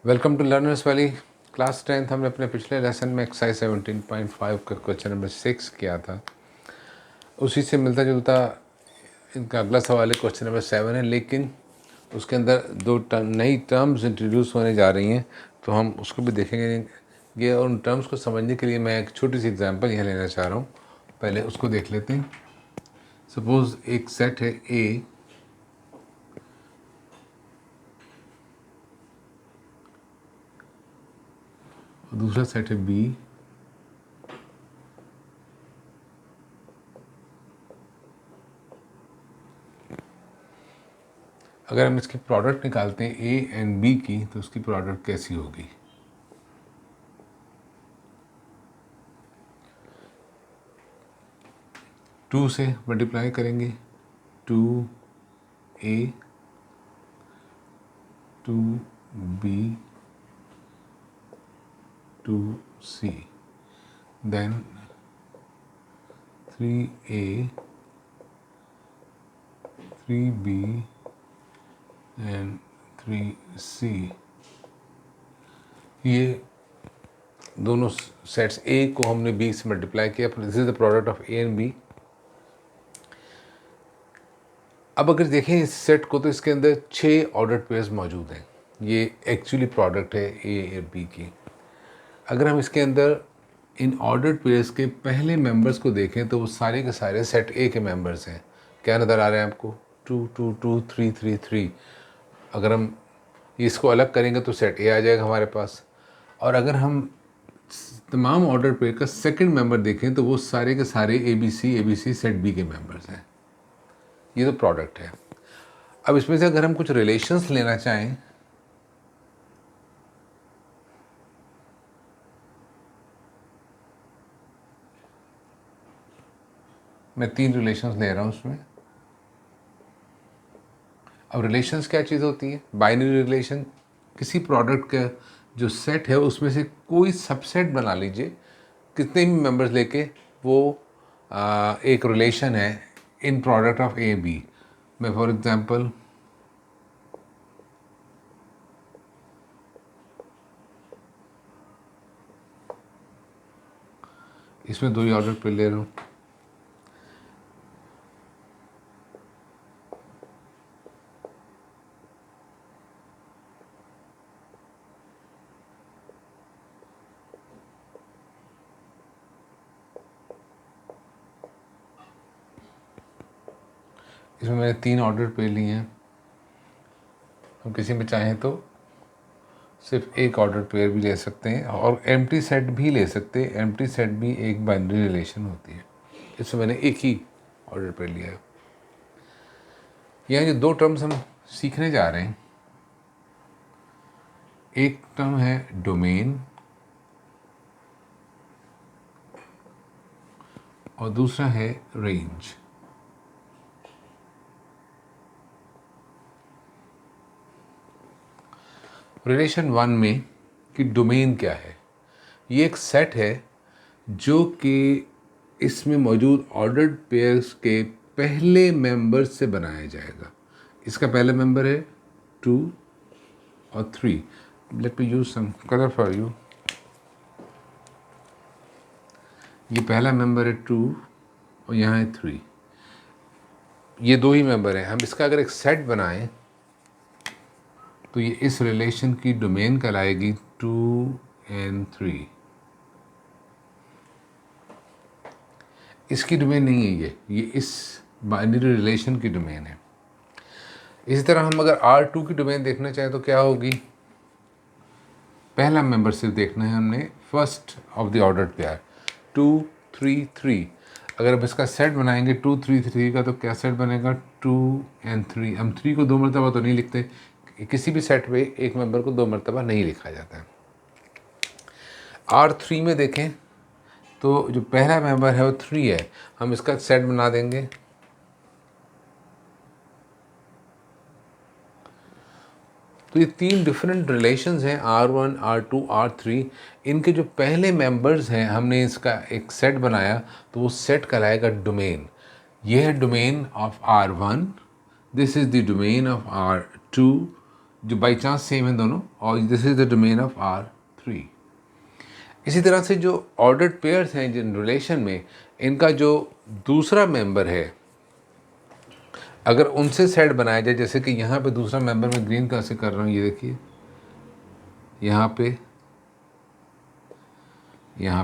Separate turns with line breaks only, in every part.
Welcome to learners valley. Class 10th हमने अपने पिछले लेसन में एक्सरसाइज 17.5 का क्वेश्चन नंबर 6 किया था। उसी से मिलता जुलता इनका अगला सवाल है, क्वेश्चन नंबर 7 है, लेकिन उसके अंदर दो नई टर्म्स इंट्रोड्यूस होने जा रही हैं, तो हम उसको भी देखेंगे। और उन टर्म्स को समझने के लिए मैं एक छोटी सी एग्जांपल यहाँ लेना चाह रहा हूँ। पहले उसको देख लेते हैं। सपोज एक सेट है ए और दूसरा सेट है बी। अगर हम इसकी प्रोडक्ट निकालते हैं ए एंड बी की, तो उसकी प्रोडक्ट कैसी होगी? टू से मल्टीप्लाई करेंगे, 2a 2b 2c, then 3a 3b and 3c। ये दोनों सेट्स ए को हमने बी से मल्टीप्लाई किया। This is the product of A and B. अब अगर देखें इस सेट को, तो इसके अंदर 6 ऑर्डर पेयर्स मौजूद हैं। ये एक्चुअली प्रोडक्ट है ए और बी की। अगर हम इसके अंदर इन ऑर्डर पेयर्स के पहले मेंबर्स को देखें, तो वो सारे के सारे सेट ए के मेंबर्स हैं। क्या नज़र आ रहे हैं आपको? 2 2 2 3 3 3। अगर हम इसको अलग करेंगे तो सेट ए आ जाएगा हमारे पास। और अगर हम तमाम ऑर्डर पेयर का सेकंड मेंबर देखें, तो वो सारे के सारे A B C set B के मेंबर्स हैं। ये तो प्रोडक्ट है। अब इसमें से अगर हम कुछ रिलेशंस लेना चाहें, मैं 3 रिलेशंस ले रहा हूँ उसमें। अब रिलेशंस क्या चीज़ होती है? Binary relation. किसी प्रोडक्ट का जो सेट है उसमें से कोई सबसेट बना लीजिए, कितने भी मेंबर्स लेके वो एक रिलेशन है इन प्रोडक्ट ऑफ ए बी। मैं फॉर एग्जांपल इसमें 2 ही ऑर्डर पे ले रहा हूँ। इसमें मैंने 3 ऑर्डर पे लिए हैं। हम किसी में चाहें तो सिर्फ एक ऑर्डर पेयर भी ले सकते हैं और एम्प्टी सेट भी ले सकते हैं। एम्प्टी सेट भी एक बाइनरी रिलेशन होती है। इसमें मैंने एक ही ऑर्डर पेयर लिया है। यहाँ जो 2 टर्म्स हम सीखने जा रहे हैं, एक टर्म है डोमेन और दूसरा है रेंज। रिलेशन 1 में कि डोमेन क्या है? ये एक सेट है जो कि इसमें मौजूद ऑर्डर्ड पेयर्स के पहले मेंबर से बनाया जाएगा। इसका पहला मेंबर है 2 और 3। Let me use some colour for you. ये पहला मेंबर है 2 और यहाँ है 3। ये 2 ही मेंबर हैं। हम इसका अगर एक सेट बनाएं, तो ये इस रिलेशन की डोमेन कहलाएगी 2 and 3। इसकी डोमेन नहीं है ये इस बाइनरी रिलेशन की डोमेन है। इसी तरह हम अगर R2 की डोमेन देखना चाहें तो क्या होगी? पहला मेंबर सिर्फ देखना है हमने, first of the ordered pair 2 3 3। अगर अब इसका सेट बनाएंगे 2 3 3 का, तो क्या सेट बनेगा? 2 and 3। हम 3 को 2 मरतबा तो नहीं लिखते। किसी भी सेट में एक मेंबर को 2 मरतबा नहीं लिखा जाता है। R3 में देखें तो जो पहला मेंबर है वो 3 है। हम इसका सेट बना देंगे। तो ये 3 डिफरेंट रिलेशंस हैं, R1 R2 R3। इनके जो पहले मेंबर्स हैं, हमने इसका एक सेट बनाया, तो वो सेट कहलाएगा डोमेन। ये है domain of R1, this is the domain of R2, जो बाई चांस सेम है दोनों, और this is the domain of R3। इसी तरह से जो ऑर्डर्ड पेयर्स हैं जिन रिलेशन में, इनका जो दूसरा मेंबर है, अगर उनसे सेट बनाया जाए, जैसे कि यहाँ पे दूसरा मेंबर मैं ग्रीन कलर से कर रहा हूँ, ये देखिए यहाँ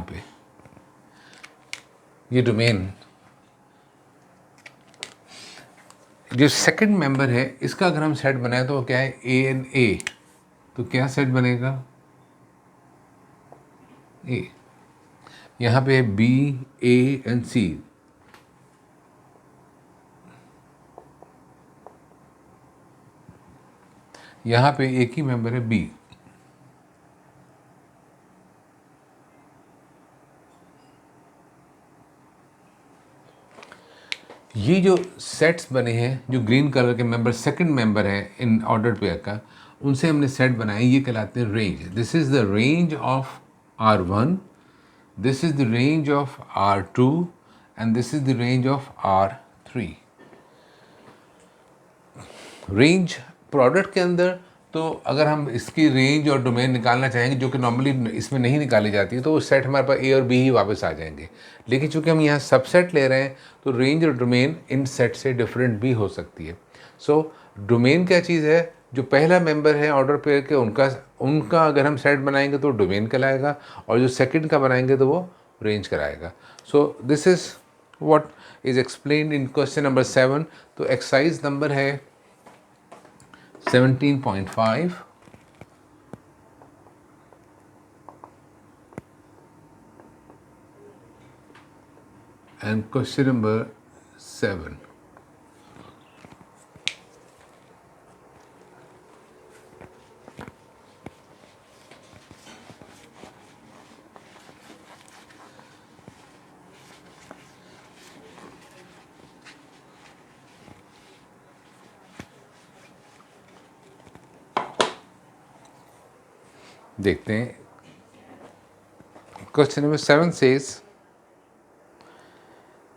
पे ये डोमेन, जो सेकंड मेंबर है इसका अगर हम सेट बनाए तो वो क्या है, ए एंड ए। तो क्या सेट बनेगा, ए। यहाँ पे है बी, ए एंड सी। यहाँ पे एक ही मेंबर है बी। ये जो सेट्स बने हैं, जो ग्रीन कलर के मेंबर सेकंड मेंबर है इन ऑर्डर पेयर का, उनसे हमने सेट बनाए, ये कहलाते हैं range. This is the range of R1, this is the range of R2 and this is the range of R3। Range product के अंदर, तो अगर हम इसकी रेंज और डोमेन निकालना चाहेंगे, जो कि नॉर्मली इसमें नहीं निकाली जाती है, तो वो सेट हमारे पास ए और बी ही वापस आ जाएंगे। लेकिन चूंकि हम यहाँ सबसेट ले रहे हैं, तो रेंज और डोमेन इन सेट से डिफरेंट भी हो सकती है। सो डोमेन क्या चीज़ है, जो पहला मेंबर है ऑर्डर पेयर के, उनका अगर हम सेट बनाएंगे तो डोमेन कहलाएगा, और जो सेकंड का बनाएंगे तो वो रेंज कराएगा। So this is what is explained in question number 7। तो एक्सरसाइज नंबर है 17.5 and question number 7. देखते हैं। Question number 7 says,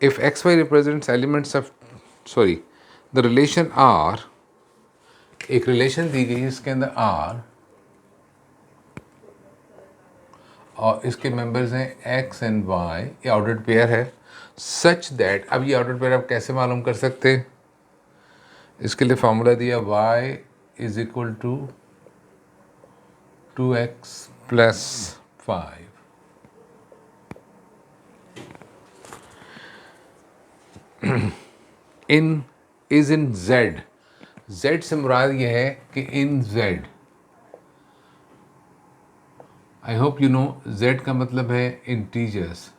if xy represents elements of, the relation R, एक रिलेशन दी गई है, इसके अंदर R और इसके मेंबर्स हैं x एंड y, ये ऑर्डर्ड पेयर है, सच दैट, अब ये ऑर्डर्ड पेयर आप कैसे मालूम कर सकते हैं, इसके लिए फॉर्मूला दिया y is equal to 2x plus 5। N is in z, z से मुराद ये है कि in z, I hope you know, z का मतलब है integers.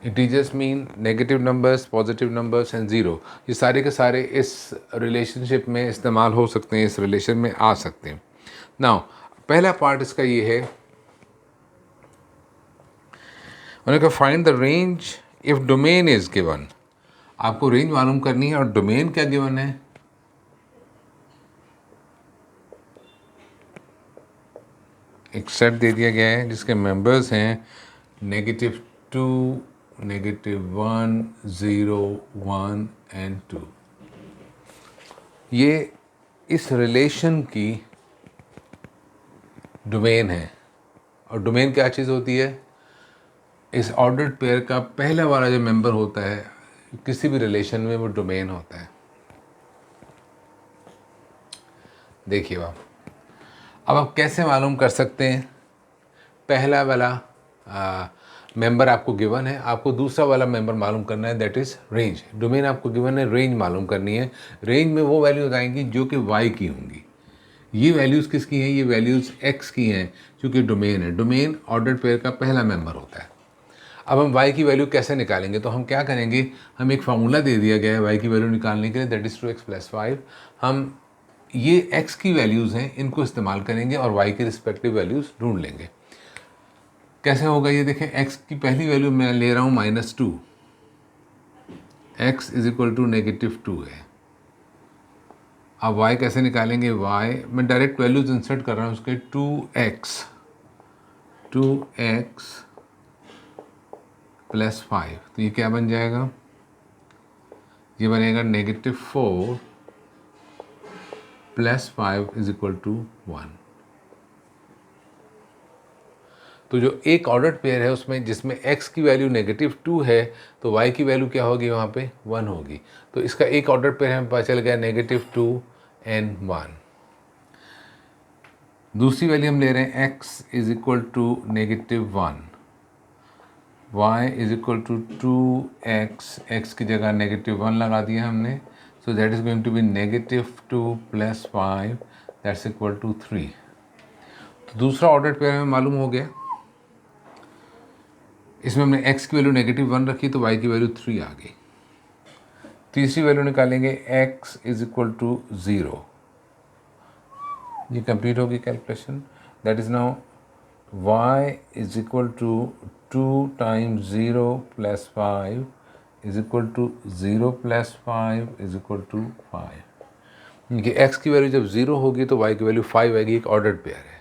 Integers mean negative numbers, positive numbers and zero. ये सारे के सारे इस रिलेशनशिप में इस्तेमाल हो सकते हैं, इस रिलेशन में आ सकते हैं। नाउ पहला पार्ट इसका ये है, उन्होंने कहा find the range if domain is given. आपको रेंज मालूम करनी है और डोमेन क्या गिवन है, एक सेट दे दिया गया है जिसके मेंबर्स हैं -2, -1, 0, 1 एंड 2। ये इस रिलेशन की डोमेन है। और डोमेन क्या चीज़ होती है, इस ऑर्डर्ड पेयर का पहला वाला जो मेंबर होता है किसी भी रिलेशन में, वो डोमेन होता है। देखिए अब आप कैसे मालूम कर सकते हैं, पहला वाला मेंबर आपको गिवन है, आपको दूसरा वाला मेंबर मालूम करना है, दैट इज़ रेंज। डोमेन आपको गिवन है, रेंज मालूम करनी है। रेंज में वो वैल्यूज आएंगी जो कि y की होंगी। ये वैल्यूज़ किसकी हैं, ये वैल्यूज़ x की हैं, क्योंकि डोमेन है। डोमेन ऑर्डर्ड पेयर का पहला मेंबर होता है। अब हम y की वैल्यू कैसे निकालेंगे, तो हम क्या करेंगे, हम एक फार्मूला दे दिया गया है y की वैल्यू निकालने के लिए, दैट इज़ 2x प्लस 5। हम ये x की वैल्यूज़ हैं, इनको इस्तेमाल करेंगे और y के रिस्पेक्टिव वैल्यूज़ ढूंढ लेंगे। कैसे होगा ये देखें, x की पहली वैल्यू मैं ले रहा हूँ -2, x इज इक्वल टू -2 है। अब y कैसे निकालेंगे, y मैं डायरेक्ट वैल्यूज इंसर्ट कर रहा हूँ उसके, 2x प्लस 5, तो ये क्या बन जाएगा, ये बनेगा -4 प्लस 5 इज इक्वल टू 1। तो जो एक ऑर्डर्ड पेयर है उसमें जिसमें x की वैल्यू -2 है तो y की वैल्यू क्या होगी वहाँ पे 1 होगी। तो इसका एक ऑर्डर्ड पेयर हमें पता चल गया -2 and 1। दूसरी वैल्यू हम ले रहे हैं x is equal to -1, y is equal to 2x, x की जगह -1 लगा दिया हमने। So that is going to be -2 + 5 that's equal to 3। तो दूसरा ऑर्डर्ड पेयर हमें मालूम हो गया। इसमें हमने x की वैल्यू -1 रखी तो y की वैल्यू 3 आ गई। तीसरी वैल्यू निकालेंगे x इज इक्वल टू 0। ये कंप्लीट होगी calculation. That is now y is equal to 2 × 0 + 5 is equal to 0 + 5 is equal to 5। क्योंकि x की वैल्यू जब 0 होगी तो y की वैल्यू 5 आएगी। एक ऑर्डर्ड पेयर है।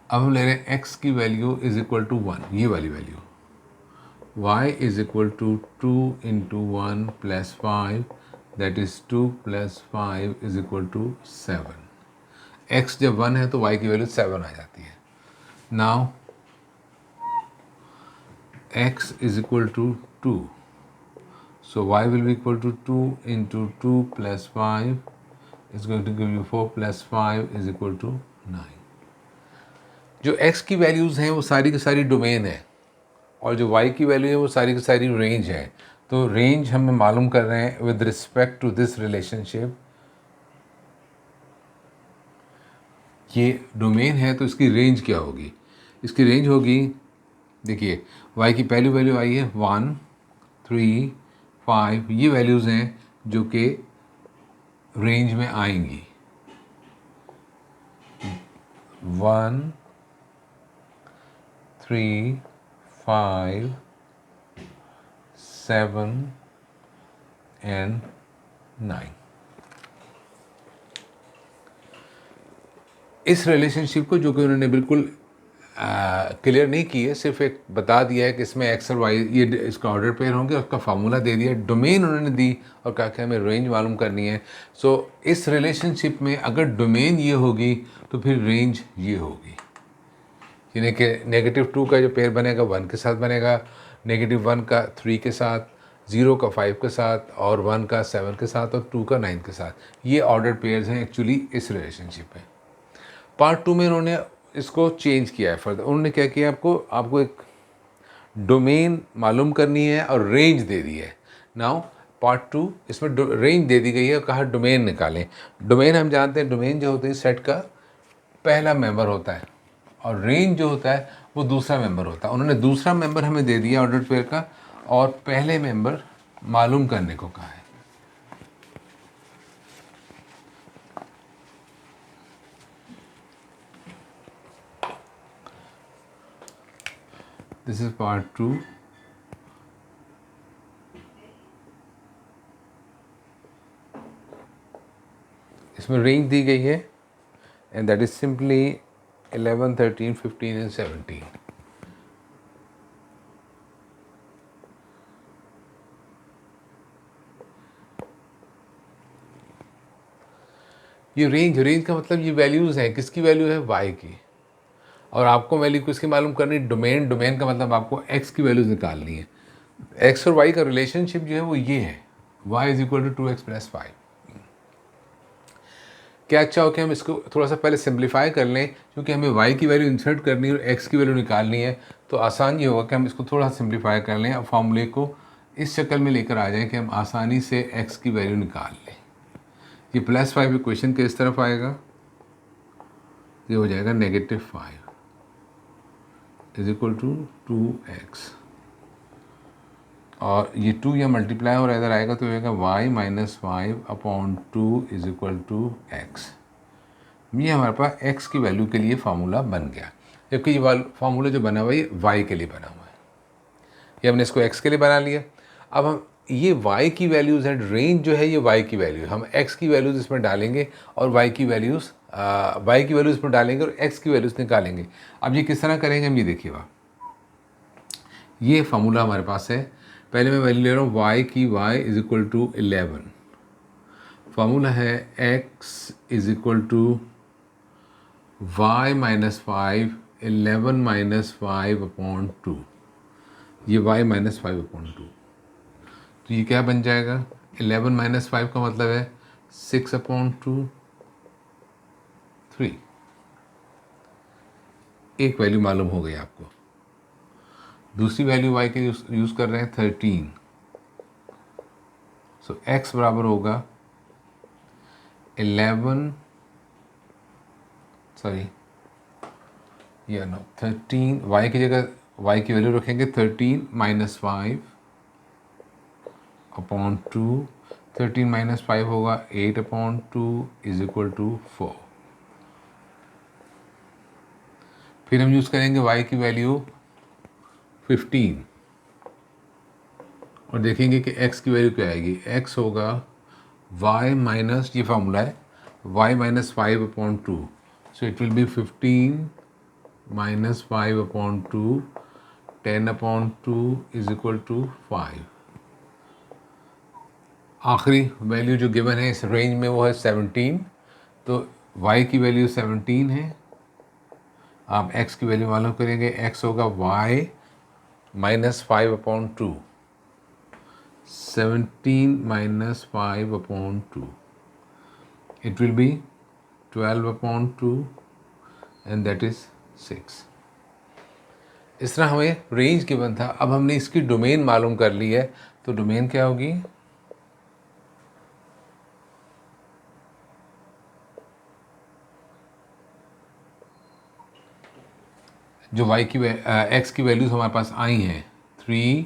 अब हम ले रहे हैं x की वैल्यू इज इक्वल टू 1, ये वाली value. y is equal to 2 × 1 + 5 that is 2 + 5 is equal to 7। x जब 1 है तो y की वैल्यू 7 आ जाती है। Now x is equal to 2, so y will be equal to 2 × 2 + 5 is going to give you 4 + 5 is equal to 9। जो x की values हैं वो सारी की सारी डोमेन है और जो y की वैल्यू है वो सारी की सारी रेंज है। तो रेंज हमें मालूम कर रहे हैं with respect to this relationship. ये डोमेन है तो इसकी रेंज क्या होगी? इसकी रेंज होगी, देखिए y की पहली वैल्यू आई है 1, 3, 5, ये वैल्यूज़ हैं जो कि रेंज में आएंगी। 1, 3, 5, 7 and 9। इस रिलेशनशिप को जो कि उन्होंने बिल्कुल क्लियर नहीं की है, सिर्फ एक बता दिया है कि इसमें एक्स और वाई ये इसका ऑर्डर पेयर होंगे, उसका फार्मूला दे दिया, डोमेन उन्होंने दी और कहा कि हमें रेंज मालूम करनी है। सो इस रिलेशनशिप में अगर डोमेन ये होगी तो फिर रेंज ये होगी। यानी कि -2 का जो पेयर बनेगा 1 के साथ बनेगा, -1 का 3 के साथ, 0 का 5 के साथ और 1 का 7 के साथ और 2 का 9 के साथ। ये ऑर्डर पेयर्स हैं एक्चुअली इस रिलेशनशिप में। पार्ट 2 में उन्होंने इसको चेंज किया है फर्दर। उन्होंने क्या किया, आपको एक डोमेन मालूम करनी है और रेंज दे दी है। नाउ पार्ट 2 इसमें रेंज दे दी गई है और कहा डोमेन निकालें। डोमेन हम जानते हैं, डोमेन जो होता है सेट का पहला मेंबर होता है और रेंज जो होता है वो दूसरा मेंबर होता है। उन्होंने दूसरा मेंबर हमें दे दिया ऑर्डर पेयर का और पहले मेंबर मालूम करने को कहा है। This is part 2। इसमें रेंज दी गई है and that is simply 11, 13, 15 and 17। ये रेंज का मतलब ये वैल्यूज़ हैं, किसकी वैल्यू है, y की। और आपको वैल्यू किसकी मालूम करनी, डोमेन का मतलब आपको x की वैल्यूज़ निकालनी है। x और y का रिलेशनशिप जो है वो ये है, y is equal to 2x + 5। क्या अच्छा हो कि हम इसको थोड़ा सा पहले सिंप्लीफाई कर लें, क्योंकि हमें y की वैल्यू इंसर्ट करनी है और x की वैल्यू निकालनी है। तो आसान ये होगा कि हम इसको थोड़ा सिंप्लीफाई कर लें और फॉर्मूले को इस शक्ल में लेकर आ जाएं कि हम आसानी से x की वैल्यू निकाल लें। ये +5 इक्वेशन के इस तरफ आएगा, ये हो जाएगा -5 इज इक्वल टू 2x और ये 2 या मल्टीप्लाई और इधर आएगा तो होगा y - 5/2 is equal to x। ये हमारे पास x की वैल्यू के लिए फार्मूला बन गया, जबकि ये फार्मूला जो बना हुआ है ये y के लिए बना हुआ है। ये हमने इसको x के लिए बना लिया। अब हम ये y की वैल्यूज़ है, रेंज जो है ये y की वैल्यू है, हम x की वैल्यूज़ इसमें डालेंगे और y की वैल्यूज़ इसमें डालेंगे और x की वैल्यूज़ निकालेंगे। अब ये किस तरह करेंगे हम ये देखिएगा। ये फार्मूला हमारे पास है पहले मैं वैल्यू ले रहा हूँ y की, y is equal to 11। Formula है x is equal to y minus 5, 11 minus 5/2। ये y माइनस 5/2, तो ये क्या बन जाएगा? 11 माइनस 5 का मतलब है 6/2, 3। एक वैल्यू मालूम हो गई आपको। दूसरी वैल्यू y के यूज़ कर रहे हैं 13। सो x बराबर होगा 11, सॉरी या नो 13, y की जगह y की वैल्यू रखेंगे 13 माइनस 5/2। 13 माइनस 5 होगा 8/2 इज इक्वल टू 4। फिर हम यूज़ करेंगे y की वैल्यू 15 और देखेंगे कि x की वैल्यू क्या आएगी। x होगा y माइनस, ये फार्मूला है, y minus 5/2। So it will be 15 minus 5/2, 10/2 is equal to 5। आखिरी वैल्यू जो गिवन है इस रेंज में वो है 17। तो y की वैल्यू 17 है। आप x की वैल्यू मालूम करेंगे, x होगा y minus 5/2, 17 minus 5/2, it will be 12/2 and that is 6। इस तरह हमें रेंज गिवन था। अब हमने इसकी डोमेन मालूम कर ली है, तो डोमेन क्या होगी? जो y की x की वैल्यूज हमारे पास आई हैं 3,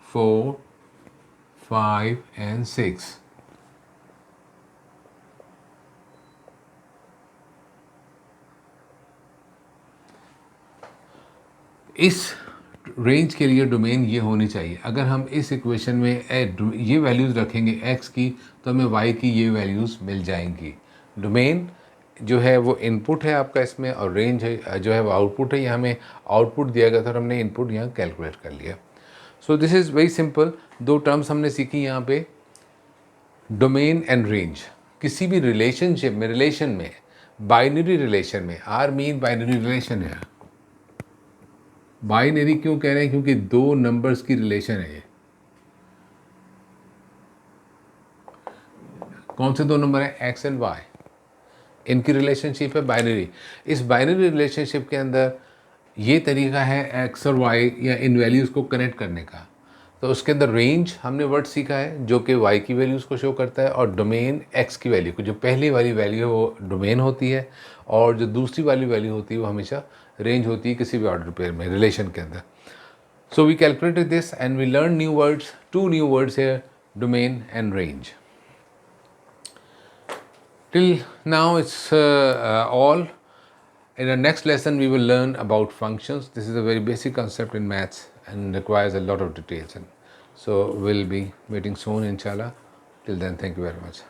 4, 5 एंड 6। इस रेंज के लिए डोमेन ये होनी चाहिए। अगर हम इस इक्वेशन में ये वैल्यूज़ रखेंगे x की, तो हमें y की ये वैल्यूज़ मिल जाएंगी। डोमेन जो है वो इनपुट है आपका इसमें, और रेंज है जो है वो आउटपुट है। ये हमें आउटपुट दिया गया था और हमने इनपुट यहाँ कैलकुलेट कर लिया। So this is very simple. दो टर्म्स हमने सीखी यहाँ पे, डोमेन एंड रेंज। किसी भी रिलेशनशिप में, रिलेशन में, बाइनरी रिलेशन में, आर मीन बाइनरी रिलेशन है। बाइनरी क्यों कह रहे हैं? क्योंकि दो नंबर्स की रिलेशन है ये। कौन से दो नंबर है? x and y। इनकी रिलेशनशिप है बाइनरी। इस बाइनरी रिलेशनशिप के अंदर ये तरीका है x और y या इन वैल्यूज़ को कनेक्ट करने का। तो उसके अंदर रेंज हमने वर्ड सीखा है जो कि y की वैल्यूज़ को शो करता है, और डोमेन x की वैल्यू को, जो पहली वाली वैल्यू है वो डोमेन होती है, और जो दूसरी वाली वैल्यू होती है वो हमेशा रेंज होती है किसी भी ऑर्डर पेयर में, रिलेशन के अंदर। So we calculated this and we learned new words, two new words here, domain and range. Till now it's all. In the next lesson we will learn about functions. This is a very basic concept in maths and requires a lot of details. And so we'll be meeting soon inshallah. Till then, thank you very much.